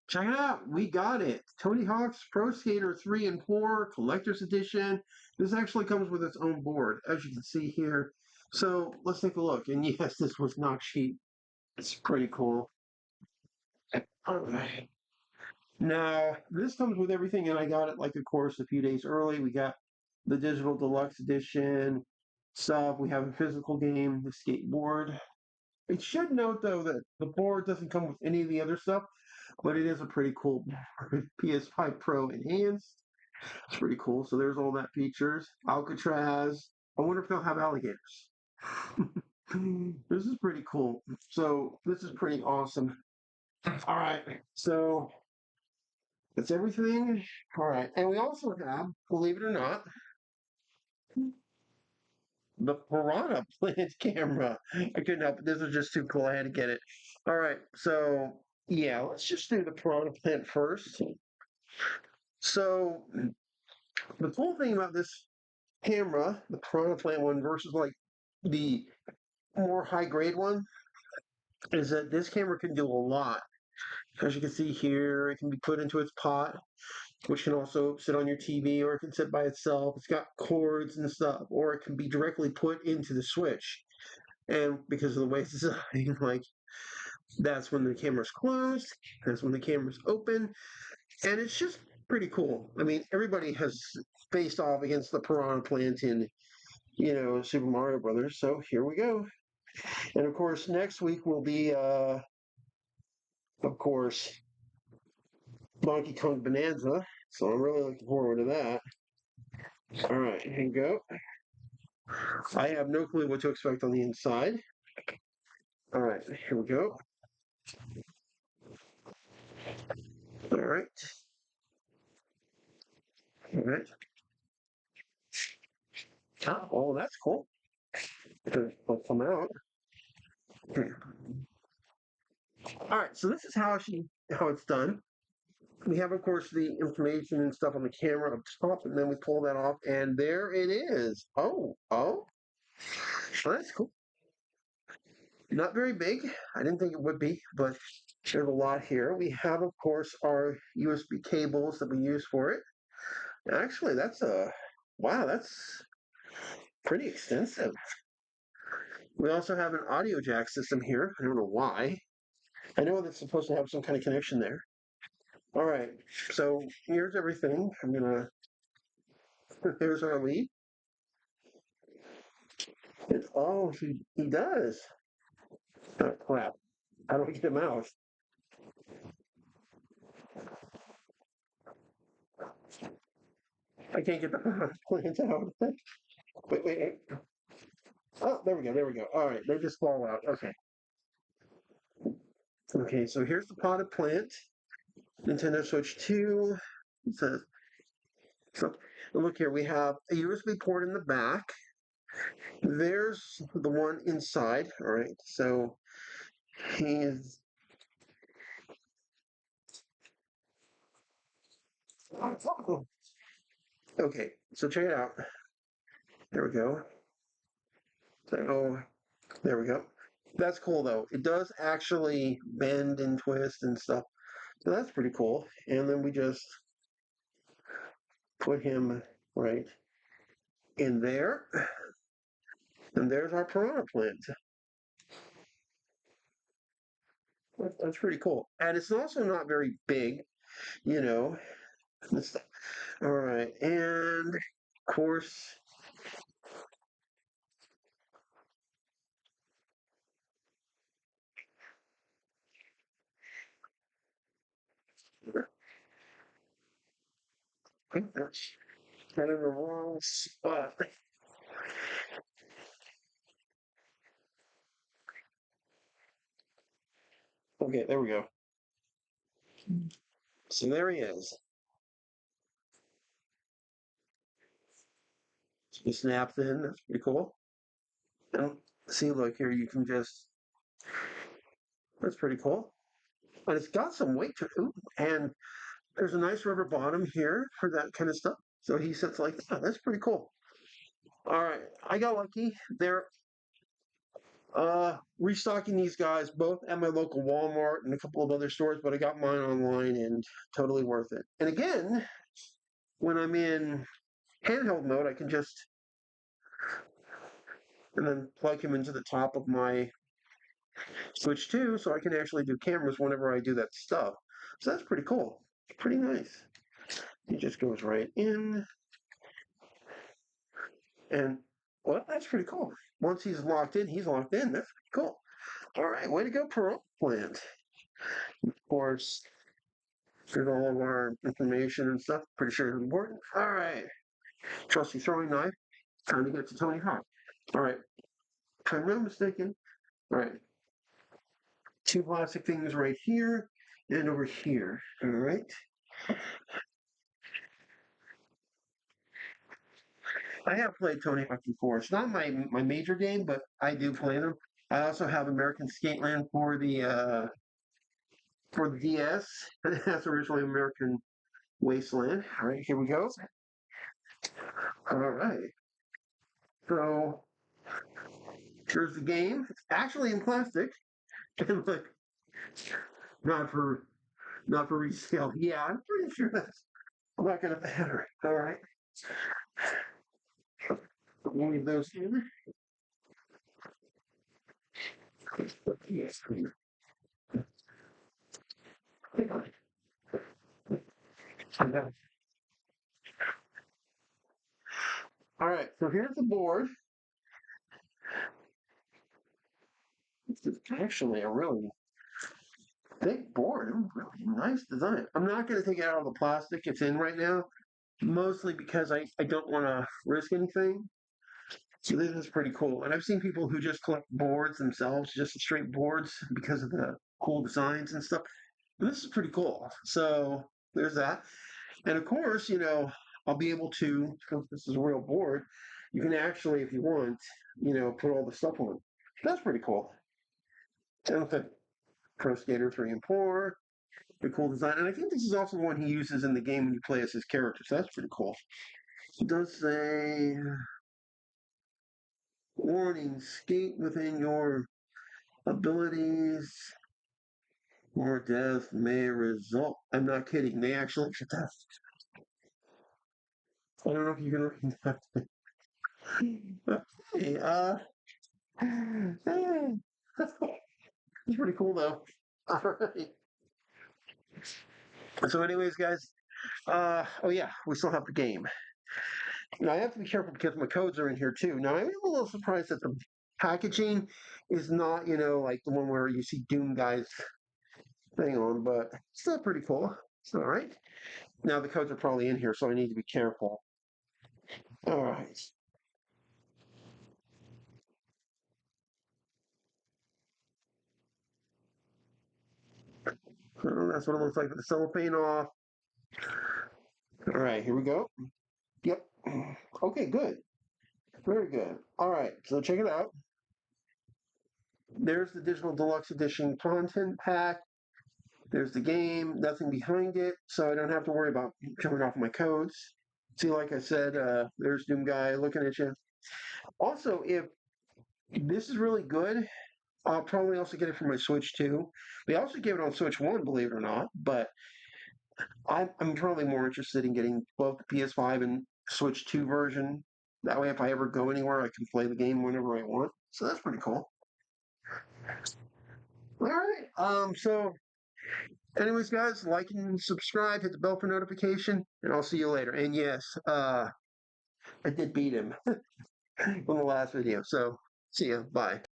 Check it out. We got it. Tony Hawk's Pro Skater 3 and 4 Collector's Edition. This actually comes with its own board, as you can see here. So let's take a look. And yes, this was not cheap. It's pretty cool. All right. Now, this comes with everything, and I got it, like, of course, a few days early. We got the digital deluxe edition stuff. We have a physical game, the skateboard. It should note, though, that the board doesn't come with any of the other stuff, but it is a pretty cool board. PS5 Pro enhanced. It's pretty cool. So there's all that features. Alcatraz. I wonder if they'll have alligators. This is pretty cool. So this is pretty awesome. All right. So that's everything. All right. And we also have, believe it or not, the Piranha Plant camera. I couldn't help it. This was just too cool. I had to get it. All right. So, yeah, let's just do the Piranha Plant first. So, the cool thing about this camera, the Piranha Plant one versus like the more high grade one, is that this camera can do a lot. As you can see here, it can be put into its pot, which can also sit on your TV, or it can sit by itself. It's got cords and stuff, or it can be directly put into the switch. And because of the way it's designed, like, that's when the camera's closed, that's when the camera's open, and it's just pretty cool. I mean, everybody has faced off against the Piranha Plant in, Super Mario Brothers, so here we go. And of course, next week will be, of course, Donkey Kong Bonanza, so I'm really looking forward to that. All right, here you go. I have no clue what to expect on the inside. All right, here we go. All right. All right. Oh, that's cool. It'll come out. All right, so this is how it's done. We have, of course, the information and stuff on the camera up top, and then we pull that off, and there it is. Oh, that's cool. Not very big. I didn't think it would be, but there's a lot here. We have, of course, our USB cables that we use for it. Actually, wow, that's pretty extensive. We also have an audio jack system here. I don't know why. I know that's supposed to have some kind of connection there. All right, so here's everything. Here's our lead. Oh, he does. Oh, crap. How do we get him out? I can't get the plants out. Wait. Oh, there we go. All right, they just fall out. Okay. Okay, so here's the potted plant. Nintendo Switch 2. It says, so look here, we have a USB port in the back. There's the one inside. All right, so he's. Okay, so check it out. There we go. So there we go. That's cool though. It does actually bend and twist and stuff. So that's pretty cool. And then we just put him right in there. And there's our piranha plant. That's pretty cool. And it's also not very big, you know. All right. And of course, that's kind of the wrong spot. Okay, there we go. So there he is. He snaps in. That's pretty cool. And see, look here, you can just, that's pretty cool. And it's got some weight to it. Ooh, and there's a nice rubber bottom here for that kind of stuff. So he sits like that. That's pretty cool. All right. I got lucky. There Restocking these guys both at my local Walmart and a couple of other stores, but I got mine online and totally worth it. And again, when I'm in handheld mode, I can just and then plug him into the top of my Switch 2 so I can actually do cameras whenever I do that stuff. So that's pretty cool. Pretty nice. He just goes right in and well, that's pretty cool. Once he's locked in, he's locked in. That's pretty cool. All right, way to go, Pearl Plant. Of course, there's all of our information and stuff. Pretty sure it's important. All right. Trusty throwing knife. Time to get to Tony Hawk. All right. If I'm not mistaken. All right. Two plastic things right here and over here. All right. I have played Tony Hawk before. It's not my major game, but I do play them. I also have American Skateland for the DS. That's originally American Wasteland. All right, here we go. All right. So here's the game. It's actually in plastic. And like not for not for resale. Yeah, I'm pretty sure that's not gonna matter. All right. We'll leave those in. Yes. All right, so here's the board. It's actually a really thick board. Really nice design. I'm not going to take it out of the plastic it's in right now, mostly because I don't want to risk anything. So this is pretty cool. And I've seen people who just collect boards themselves, just straight boards because of the cool designs and stuff. And this is pretty cool. So there's that. And of course, I'll be able to, because this is a real board, you can actually, if you want, put all the stuff on. That's pretty cool. Okay. Pro Skater 3 and 4. Pretty cool design. And I think this is also the one he uses in the game when you play as his character. So that's pretty cool. It does say warning, skate within your abilities or death may result. I'm not kidding. They actually death. I don't know if you can read that. Okay, it's pretty cool though. All right. So, anyways, guys. Oh yeah, we still have the game. Now I have to be careful because my codes are in here too. Now I'm a little surprised that the packaging is not, like the one where you see Doom guys thing on, but still pretty cool. It's all right. Now the codes are probably in here, so I need to be careful. All right. So that's what it looks like with the cellophane off. All right, here we go. Yep. Okay, good. Very good. All right, so check it out. There's the digital deluxe edition content pack. There's the game, nothing behind it, so I don't have to worry about showing off my codes. See, like I said, there's Doom Guy looking at you. Also, if this is really good, I'll probably also get it for my Switch 2. They also give it on Switch 1, believe it or not, but I'm probably more interested in getting both the PS5 and Switch 2 version. That way, if I ever go anywhere, I can play the game whenever I want. So that's pretty cool. All right. So anyways, guys, like and subscribe, hit the bell for notification, and I'll see you later. And yes, I did beat him from the last video. So see ya. Bye.